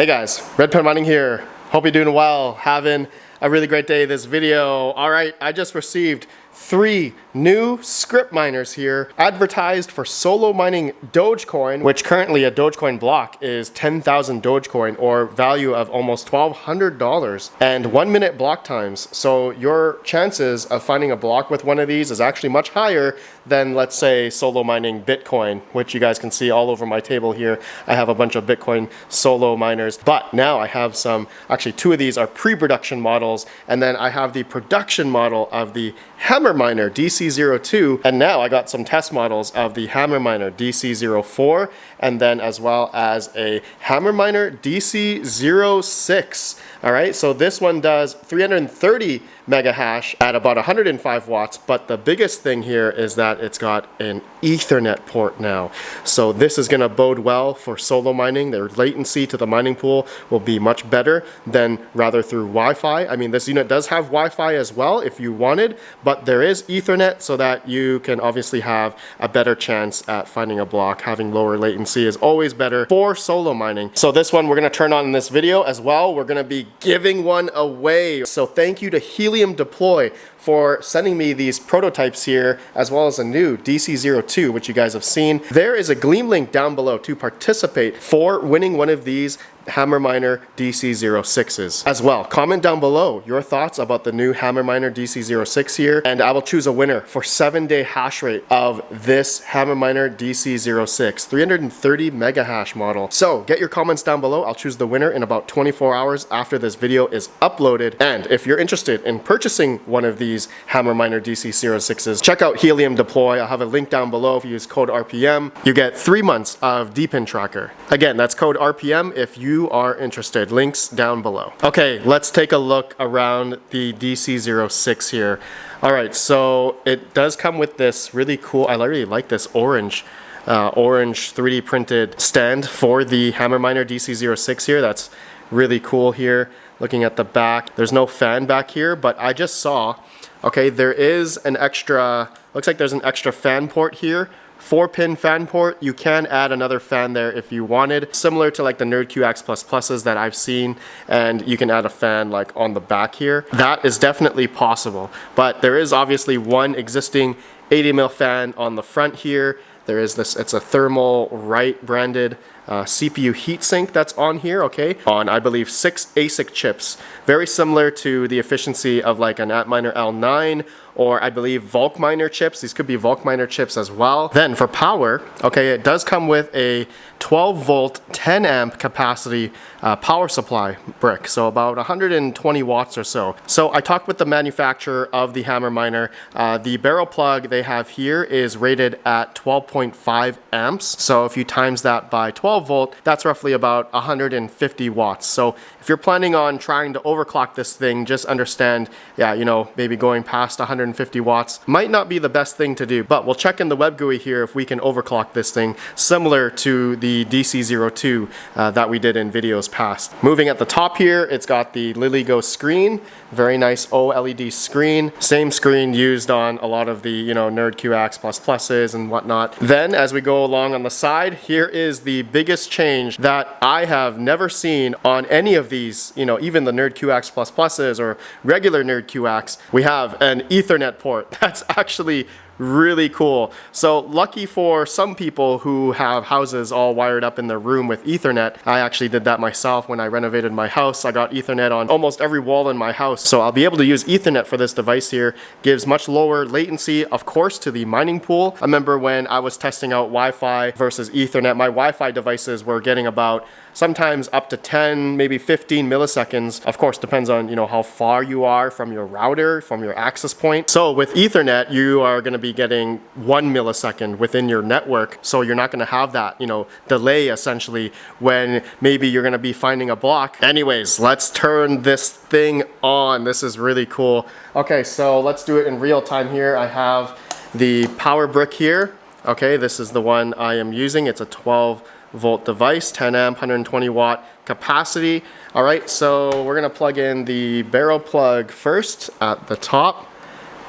Hey guys, Red Pen Mining here. Hope you're doing well, having a really great day this video. All right, I just received 3 new Scrypt miners here, advertised for solo mining Dogecoin, which currently a Dogecoin block is 10,000 Dogecoin, or value of almost $1,200, and 1 minute block times. So your chances of finding a block with one of these is actually much higher than, let's say, solo mining Bitcoin, which you guys can see all over my table here. I have a bunch of Bitcoin solo miners, but now I have some, actually 2 of these are pre-production models, and then I have the production model of the Hammer Miner DC06, and now I got some test models of the Hammer Miner DC04, and then as well as a Hammer Miner DC06. All right, so this one does 330 mega hash at about 105 watts, but the biggest thing here is that it's got an Ethernet port now. So this is gonna bode well for solo mining. Their latency to the mining pool will be much better than rather through Wi-Fi. I mean, this unit does have Wi-Fi as well if you wanted, but there is Ethernet so that you can obviously have a better chance at finding a block. Having lower latency is always better for solo mining. So this one we're gonna turn on in this video as well. We're gonna be giving one away. So thank you to Helium Deploy for sending me these prototypes here, as well as a new DC02, which you guys have seen. There is a Gleam link down below to participate for winning one of these Hammer Miner DC06s as well. Comment down below your thoughts about the new Hammer Miner DC06 here, and I will choose a winner for 7-day hash rate of this Hammer Miner DC06, 330 mega hash model. So get your comments down below. I'll choose the winner in about 24 hours after this video is uploaded. And if you're interested in purchasing one of these Hammer Miner DC06s, check out Helium Deploy. I'll have a link down below. If you use code RPM, you get 3 months of DPIN tracker. Again, that's code RPM if you are interested. Links down below. Okay, let's take a look around the DC06 here. All right, so it does come with this really cool, I really like this orange 3D printed stand for the Hammer Miner DC06 here. That's really cool here. Looking at the back, there's no fan back here, but I just saw, okay, there is an extra, looks like there's an extra fan port here. 4-pin fan port. You can add another fan there if you wanted, similar to like the NerdQaxe++s that I've seen, and you can add a fan like on the back here. That is definitely possible, but there is obviously one existing 80mm fan on the front here. There is this, it's a Thermal Right branded CPU heatsink that's on here, okay, on I believe 6 ASIC chips, very similar to the efficiency of like an Antminer L9 or I believe Volkminer chips. These could be Volkminer chips as well. Then for power, okay, it does come with a 12 volt 10 amp capacity power supply brick, so about 120 watts or so. So I talked with the manufacturer of the Hammer Miner. The barrel plug they have here is rated at 12.5 amps. So if you times that by 12 volt, that's roughly about 150 watts. So if you're planning on trying to overclock this thing, just understand, yeah, you know, maybe going past 150 watts might not be the best thing to do, but we'll check in the web GUI here if we can overclock this thing, similar to the DC02 that we did in videos past. Moving at the top here, it's got the LilyGo screen, very nice OLED screen, same screen used on a lot of the, you know, NerdQaxe++s and whatnot. Then as we go along on the side, here is the biggest change that I have never seen on any of these, you know, even the NerdQaxe++s or regular NerdQaxe. We have an Ethernet port. That's actually really cool. So lucky for some people who have houses all wired up in their room with Ethernet. I actually did that myself when I renovated my house. I got Ethernet on almost every wall in my house. So I'll be able to use Ethernet for this device here. Gives much lower latency, of course, to the mining pool. I remember when I was testing out Wi-Fi versus Ethernet, my Wi-Fi devices were getting about sometimes up to 10, maybe 15 milliseconds. Of course, depends on, you know, how far you are from your router, from your access point. So with Ethernet, you are going to be getting 1 millisecond within your network. So you're not going to have that, you know, delay essentially when maybe you're going to be finding a block. Anyways, let's turn this thing on. This is really cool. Okay, so let's do it in real time here. I have the power brick here. Okay, this is the one I am using. It's a 12 volt device, 10 amp, 120 watt capacity. All right, so we're gonna plug in the barrel plug first at the top,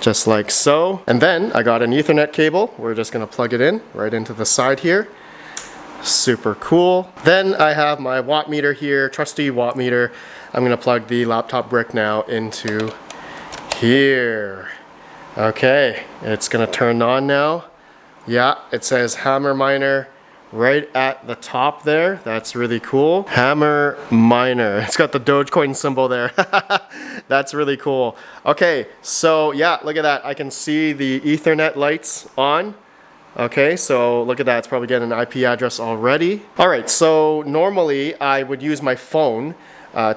just like so. And then I got an Ethernet cable. We're just gonna plug it in right into the side here. Super cool. Then I have my watt meter here, trusty watt meter. I'm gonna plug the laptop brick now into here. Okay, it's gonna turn on now. Yeah, it says Hammer Miner right at the top there. That's really cool. Hammer Miner. It's got the Dogecoin symbol there. That's really cool. Okay, so yeah, look at that. I can see the Ethernet lights on. Okay, so look at that, it's probably getting an IP address already. All right, so normally I would use my phone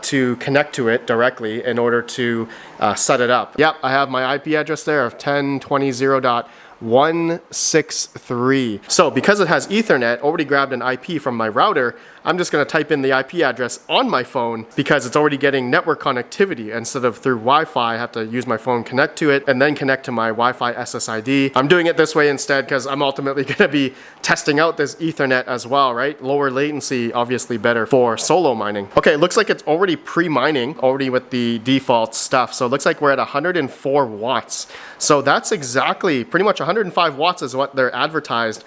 to connect to it directly in order to set it up. Yep, I have my IP address there of 10.20.163. So because it has Ethernet, already grabbed an IP from my router, I'm just gonna type in the IP address on my phone because it's already getting network connectivity. Instead of through Wi-Fi, I have to use my phone, connect to it, and then connect to my Wi-Fi SSID. I'm doing it this way instead because I'm ultimately gonna be testing out this Ethernet as well, right? Lower latency, obviously better for solo mining. Okay, looks like it's already pre-mining, already with the default stuff. So it looks like we're at 104 watts. So that's exactly, pretty much 105 watts is what they're advertised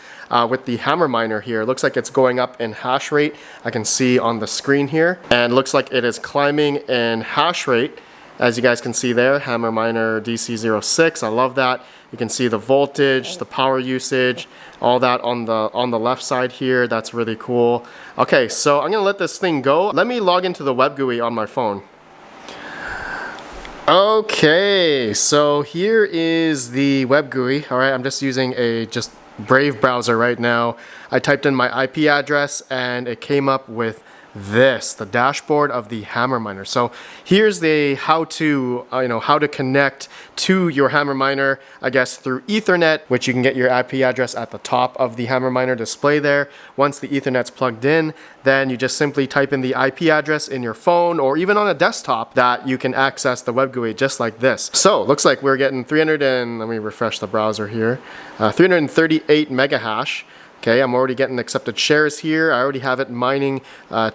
with the Hammer Miner here. It looks like it's going up in hash rate. I can see on the screen here, and looks like it is climbing in hash rate. As you guys can see there, Hammer Miner DC06. I love that. You can see the voltage, the power usage, all that on the left side here. That's really cool. Okay, so I'm gonna let this thing go. Let me log into the web GUI on my phone. Okay, so here is the web GUI. All right, I'm just using a Brave browser right now. I typed in my IP address and it came up with this, the dashboard of the Hammer Miner. So here's the how to connect to your Hammer Miner, I guess through Ethernet, which you can get your IP address at the top of the Hammer Miner display there. Once the Ethernet's plugged in, then you just simply type in the IP address in your phone or even on a desktop that you can access the web GUI just like this. So looks like we're getting let me refresh the browser here, 338 mega hash. Okay, I'm already getting accepted shares here. I already have it mining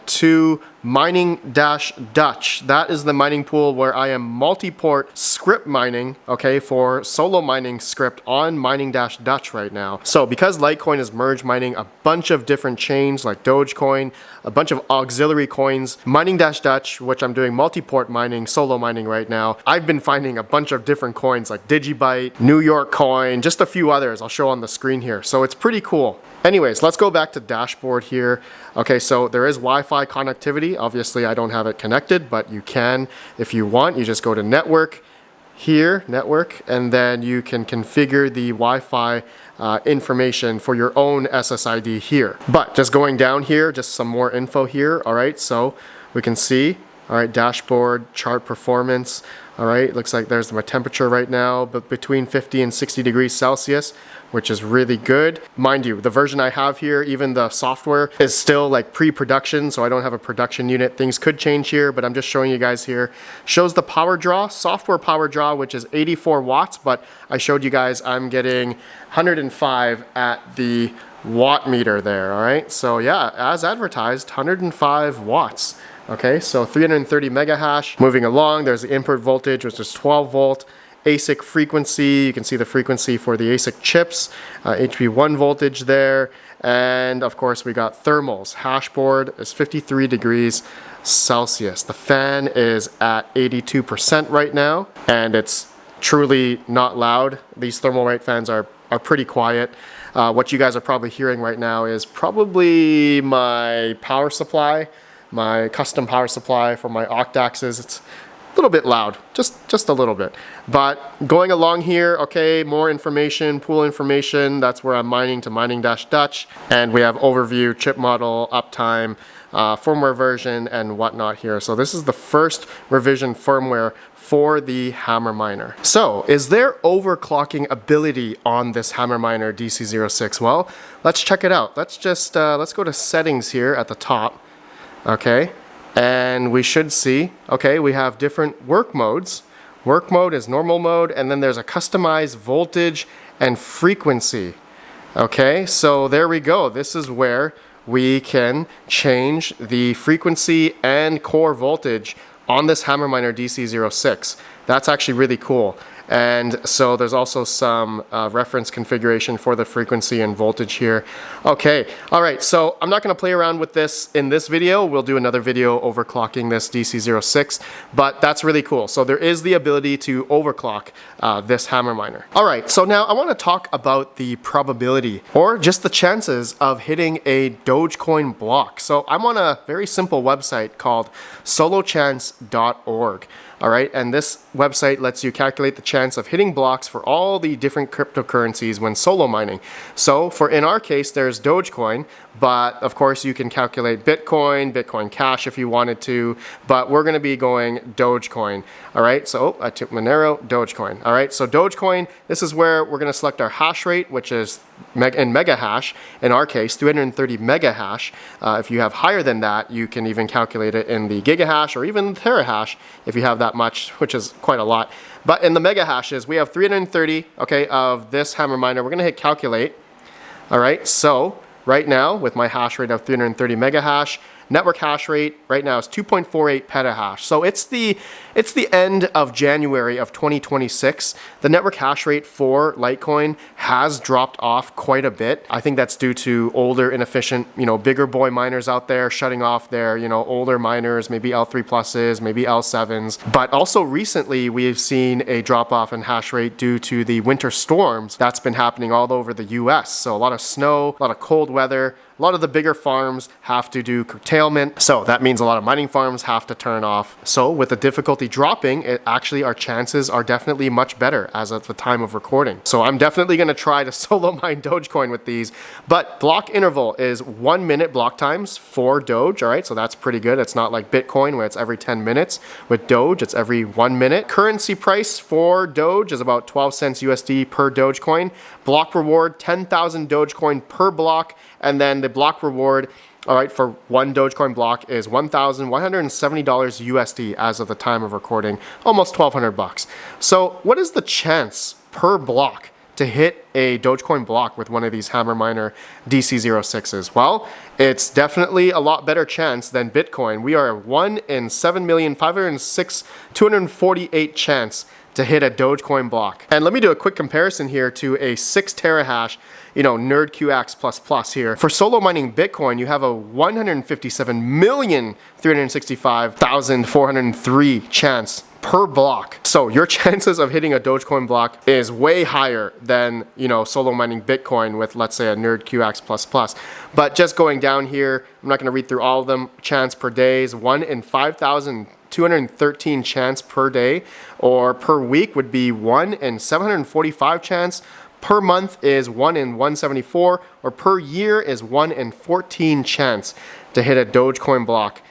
to mining-Dutch. That is the mining pool where I am multi-port Scrypt mining, okay, for solo mining Scrypt on mining-Dutch right now. So because Litecoin is merge mining a bunch of different chains like Dogecoin, a bunch of auxiliary coins, mining-Dutch, which I'm doing multi-port mining, solo mining right now, I've been finding a bunch of different coins like Digibyte, New York Coin, just a few others I'll show on the screen here. So it's pretty cool. Anyways, let's go back to dashboard here. Okay, so there is Wi-Fi connectivity. Obviously, I don't have it connected, but you can if you want. You just go to network here, network, and then you can configure the Wi-Fi information for your own SSID here. But just going down here, just some more info here. All right, so we can see, all right, dashboard, chart performance. All right, looks like there's my temperature right now, but between 50 and 60 degrees Celsius, which is really good. Mind you, the version I have here, even the software is still like pre-production, so I don't have a production unit. Things could change here, but I'm just showing you guys here. Shows the power draw, software power draw, which is 84 watts, but I showed you guys I'm getting 105 at the watt meter there, all right? So yeah, as advertised, 105 watts. Okay, so 330 mega hash. Moving along, there's the input voltage, which is 12 volt. ASIC frequency, you can see the frequency for the ASIC chips, HV1 voltage there, and of course we got thermals. Hashboard is 53 degrees Celsius. The fan is at 82% right now, and it's truly not loud. These Thermalright fans are pretty quiet. What you guys are probably hearing right now is probably my power supply, my custom power supply for my Octaxes. It's a little bit loud, just a little bit. But going along here, okay, more information, pool information, that's where I'm mining to mining-Dutch, and we have overview, chip model, uptime, firmware version, and whatnot here. So this is the first revision firmware for the Hammer Miner. So is there overclocking ability on this Hammer Miner DC06? Well, let's check it out. Let's go to settings here at the top, okay? And we should see, okay, we have different work modes. Work mode is normal mode, and then there's a customized voltage and frequency. Okay, so there we go. This is where we can change the frequency and core voltage on this Hammer Miner DC06. That's actually really cool. And so there's also some reference configuration for the frequency and voltage here. Okay, all right, so I'm not gonna play around with this in this video. We'll do another video overclocking this DC06, but that's really cool. So there is the ability to overclock this Hammer Miner. All right, so now I wanna talk about the probability or just the chances of hitting a Dogecoin block. So I'm on a very simple website called solochance.org. All right, and this website lets you calculate the chance of hitting blocks for all the different cryptocurrencies when solo mining. So for in our case, there's Dogecoin, but of course you can calculate Bitcoin, Bitcoin Cash if you wanted to, but we're gonna be going Dogecoin. All right, so I took Monero, Dogecoin. All right, so Dogecoin, this is where we're gonna select our hash rate, which is in mega hash, in our case, 330 mega hash. If you have higher than that, you can even calculate it in the gigahash or even terahash if you have that much, which is quite a lot. But in the mega hashes, we have 330, okay, of this Hammer Miner. We're gonna hit calculate. All right, so right now with my hash rate of 330 mega hash, network hash rate right now is 2.48 petahash. So it's the end of January of 2026. The network hash rate for Litecoin has dropped off quite a bit. I think that's due to older, inefficient, bigger boy miners out there shutting off their, older miners, maybe L3 pluses, maybe L7s. But also recently we've seen a drop off in hash rate due to the winter storms that's been happening all over the US. So a lot of snow, a lot of cold weather. A lot of the bigger farms have to do curtailment, so that means a lot of mining farms have to turn off. So with the difficulty dropping, our chances are definitely much better as of the time of recording. So I'm definitely gonna try to solo mine Dogecoin with these, but block interval is 1 minute block times for Doge, all right? So that's pretty good. It's not like Bitcoin where it's every 10 minutes. With Doge, it's every 1 minute. Currency price for Doge is about 12 cents USD per Dogecoin. Block reward, 10,000 Dogecoin per block, and then the block reward, all right, for one Dogecoin block is $1,170 USD as of the time of recording, almost 1,200 bucks. So what is the chance per block to hit a Dogecoin block with one of these Hammer Miner DC06s? Well, it's definitely a lot better chance than Bitcoin. We are a 1 in 7,506,248 chance to hit a Dogecoin block. And let me do a quick comparison here to a 6 terahash, NerdQaxe++ here. For solo mining Bitcoin, you have a 157,365,403 chance per block. So your chances of hitting a Dogecoin block is way higher than, solo mining Bitcoin with, let's say, a NerdQaxe++. But just going down here, I'm not gonna read through all of them. Chance per day is 1 in 5,213 chance per day, or per week would be 1 in 745 chance. Per month is 1 in 174, or per year is 1 in 14 chance to hit a Dogecoin block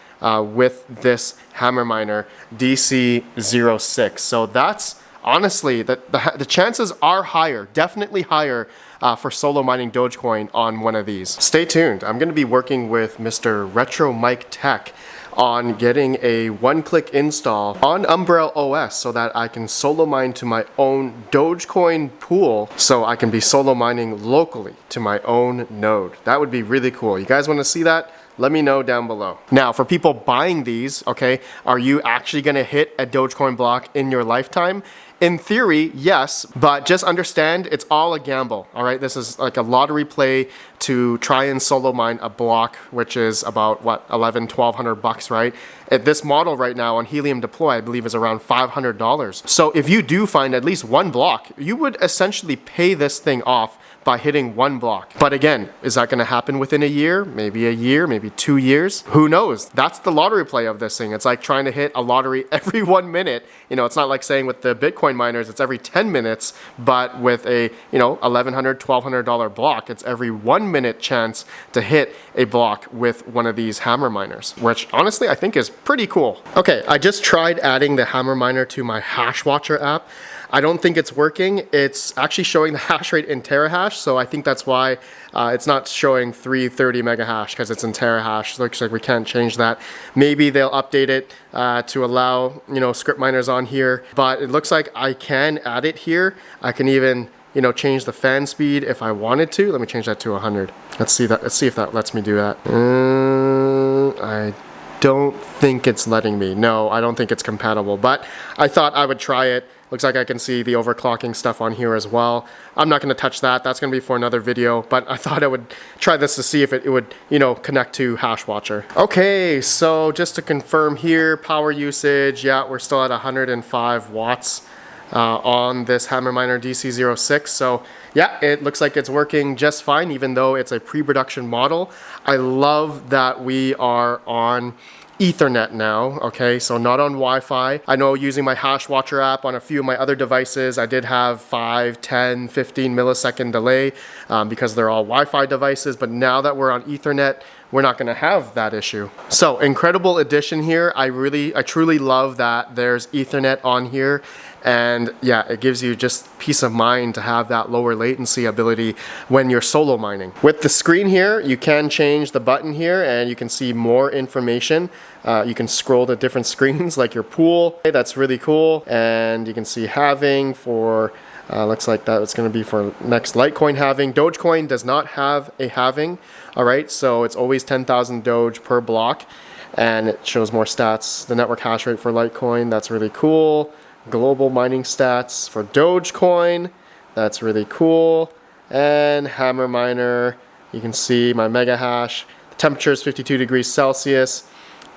with this Hammer Miner DC06. So that's honestly, the chances are higher, definitely higher for solo mining Dogecoin on one of these. Stay tuned. I'm going to be working with Mr. Retro Mike Tech on getting a one-click install on Umbrella OS so that I can solo mine to my own Dogecoin pool, so I can be solo mining locally to my own node. That would be really cool. You guys want to see that? Let me know down below. Now, for people buying these, okay, are you actually gonna hit a Dogecoin block in your lifetime? In theory, yes, but just understand it's all a gamble, all right? This is like a lottery play to try and solo mine a block, which is about, what, 1,100 bucks, right? This model right now on Helium Deploy, I believe, is around $500. So if you do find at least one block, you would essentially pay this thing off by hitting one block. But again, is that gonna happen within a year, maybe 2 years? Who knows? That's the lottery play of this thing. It's like trying to hit a lottery every 1 minute. It's not like saying with the Bitcoin miners, it's every 10 minutes, but with a, $1,100, $1,200 block, it's every 1 minute chance to hit a block with one of these Hammer Miners, which honestly I think is pretty cool. Okay, I just tried adding the Hammer Miner to my Hashwatcher app. I don't think it's working. It's actually showing the hash rate in terahash, so I think that's why it's not showing 330 mega hash, because it's in terahash. Looks like we can't change that. Maybe they'll update it to allow script miners on here, but it looks like I can add it here. I can even change the fan speed if I wanted to. Let me change that to 100. Let's see if that lets me do that. I don't think it's letting me. No, I don't think it's compatible, but I thought I would try it. Looks like I can see the overclocking stuff on here as well. I'm not going to touch that. That's going to be for another video, but I thought I would try this to see if it would, you know, connect to Hashwatcher. Okay, so just to confirm here, power usage, yeah, we're still at 105 watts on this Hammer Miner DC06. So yeah, it looks like it's working just fine, even though it's a pre-production model. I love that we are on Ethernet now, okay, so not on Wi-Fi. I know using my Hashwatcher app on a few of my other devices, I did have 5, 10, 15 millisecond delay because they're all Wi-Fi devices, but now that we're on Ethernet, we're not gonna have that issue. So incredible addition here. I truly love that there's Ethernet on here. And yeah, it gives you just peace of mind to have that lower latency ability when you're solo mining. With the screen here, you can change the button here and you can see more information. You can scroll to different screens like your pool. That's really cool. And you can see halving for, looks like that it's gonna be for next Litecoin halving. Dogecoin does not have a halving. All right, so it's always 10,000 Doge per block. And it shows more stats. The network hash rate for Litecoin, that's really cool. Global mining stats for Dogecoin, that's really cool. And Hammer Miner, you can see my mega hash. The temperature is 52 degrees Celsius.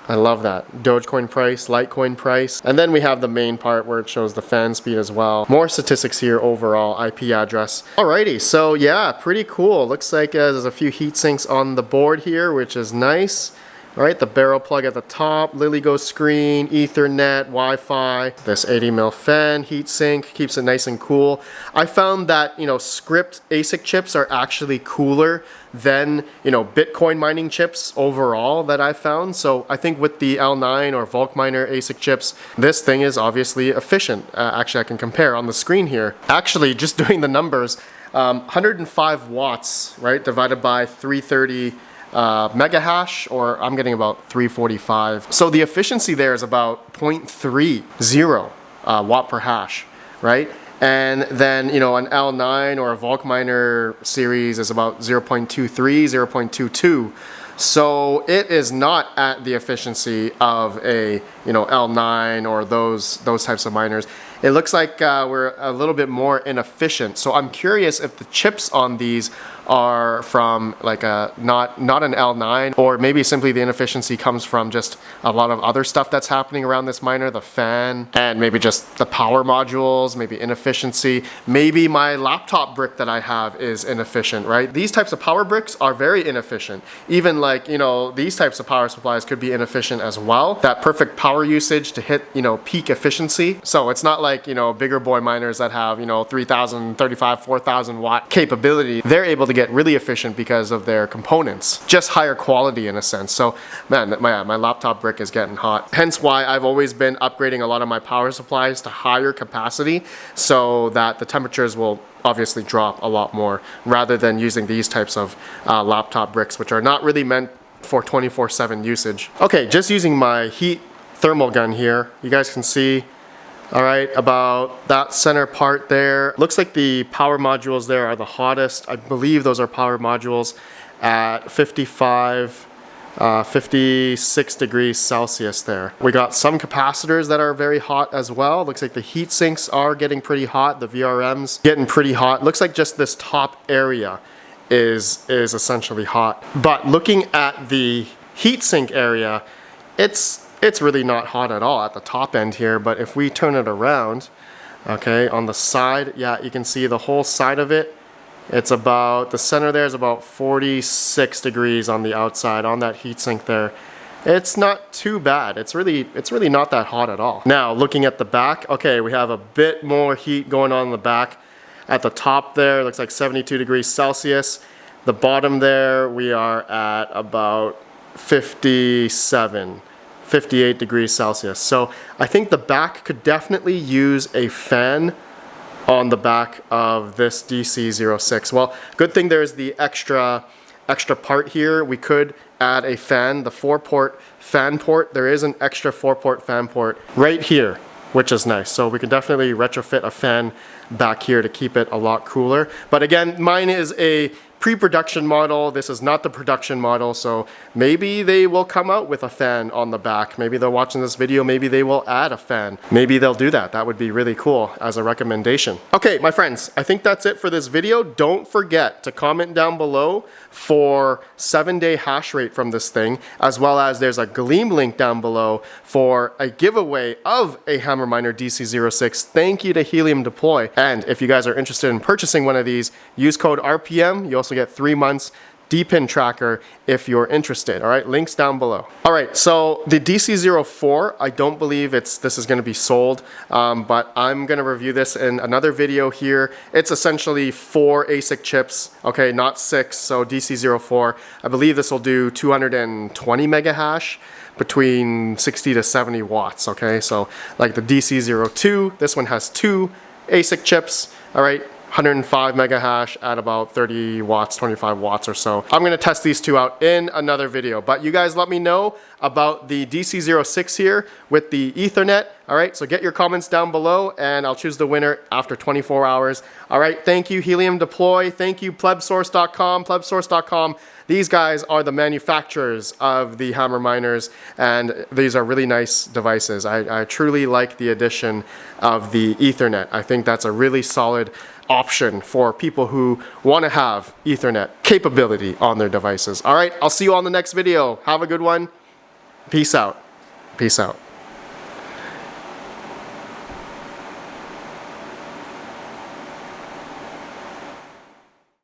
I love that. Dogecoin price, Litecoin price. And then we have the main part where it shows the fan speed as well. More statistics here overall, IP address. Alrighty, so yeah, pretty cool. Looks like there's a few heat sinks on the board here, which is nice. All right, the barrel plug at the top, LilyGo screen, Ethernet, Wi-Fi, this 80mm fan, heatsink, keeps it nice and cool. I found that, you know, Scrypt ASIC chips are actually cooler than, you know, Bitcoin mining chips overall that I found. So I think with the L9 or Volk Miner ASIC chips, this thing is obviously efficient. Actually, I can compare on the screen here. Actually, just doing the numbers, 105 watts, right, divided by 330 mega hash, or I'm getting about 345. So the efficiency there is about 0.30 watt per hash, right? And then, you know, an L9 or a Volk Miner series is about 0.23, 0.22. So it is not at the efficiency of a, you know, L9 or those types of miners. It looks like we're a little bit more inefficient. So I'm curious if the chips on these are from like a not an L9, or maybe simply the inefficiency comes from just a lot of other stuff that's happening around this miner, the fan, and maybe just the power modules, maybe inefficiency. Maybe my laptop brick that I have is inefficient, right? These types of power bricks are very inefficient. Even like, you know, these types of power supplies could be inefficient as well. That perfect power usage to hit, you know, peak efficiency. So it's not like, you know, bigger boy miners that have, you know, 3,000, 35, 4,000 watt capability. They're able to get really efficient because of their components, just higher quality in a sense. So man, my laptop brick is getting hot. Hence why I've always been upgrading a lot of my power supplies to higher capacity so that the temperatures will obviously drop a lot more, rather than using these types of laptop bricks, which are not really meant for 24/7 usage. Okay, just using my heat thermal gun here, you guys can see, all right, about that center part there. Looks like the power modules there are the hottest. I believe those are power modules at 56 degrees Celsius there. We got some capacitors that are very hot as well. Looks like the heat sinks are getting pretty hot. The VRM's getting pretty hot. Looks like just this top area is essentially hot. But looking at the heatsink area, it's really not hot at all at the top end here. But if we turn it around, okay, on the side, yeah, you can see the whole side of it. It's about, the center there is about 46 degrees on the outside on that heatsink there. It's not too bad. It's really not that hot at all. Now looking at the back, okay, we have a bit more heat going on in the back. At the top there, looks like 72 degrees Celsius. The bottom there, we are at about 58 degrees Celsius. So I think the back could definitely use a fan on the back of this DC06. Well, good thing there's the extra part here. We could add a fan, the 4-port fan port. There is an extra 4-port fan port right here, which is nice. So we can definitely retrofit a fan back here to keep it a lot cooler. But again, mine is a pre-production model. This is not the production model, so maybe they will come out with a fan on the back. Maybe they're watching this video, maybe they will add a fan. Maybe they'll do that. That would be really cool as a recommendation. Okay, my friends, I think that's it for this video. Don't forget to comment down below for 7-day hash rate from this thing, as well as there's a Gleam link down below for a giveaway of a Hammer Miner DC06. Thank you to Helium Deploy. And if you guys are interested in purchasing one of these, use code RPM. You also get 3 months DPIN tracker if you're interested. All right, links down below. All right, so the DC04, I don't believe this is going to be sold, but I'm going to review this in another video here. It's essentially 4 ASIC chips, okay, not 6. So DC04, I believe this will do 220 mega hash between 60 to 70 watts. Okay, so like the DC02, this one has 2 ASIC chips. All right, 105 mega hash at about 30 watts, 25 watts or so. I'm gonna test these two out in another video, but you guys let me know about the DC06 here with the Ethernet. All right, so get your comments down below and I'll choose the winner after 24 hours. All right, thank you Helium Deploy. Thank you plebsource.com, plebsource.com. These guys are the manufacturers of the Hammer Miners, and these are really nice devices. I truly like the addition of the Ethernet. I think that's a really solid option for people who want to have Ethernet capability on their devices. All right, I'll see you on the next video. Have a good one. Peace out. Peace out.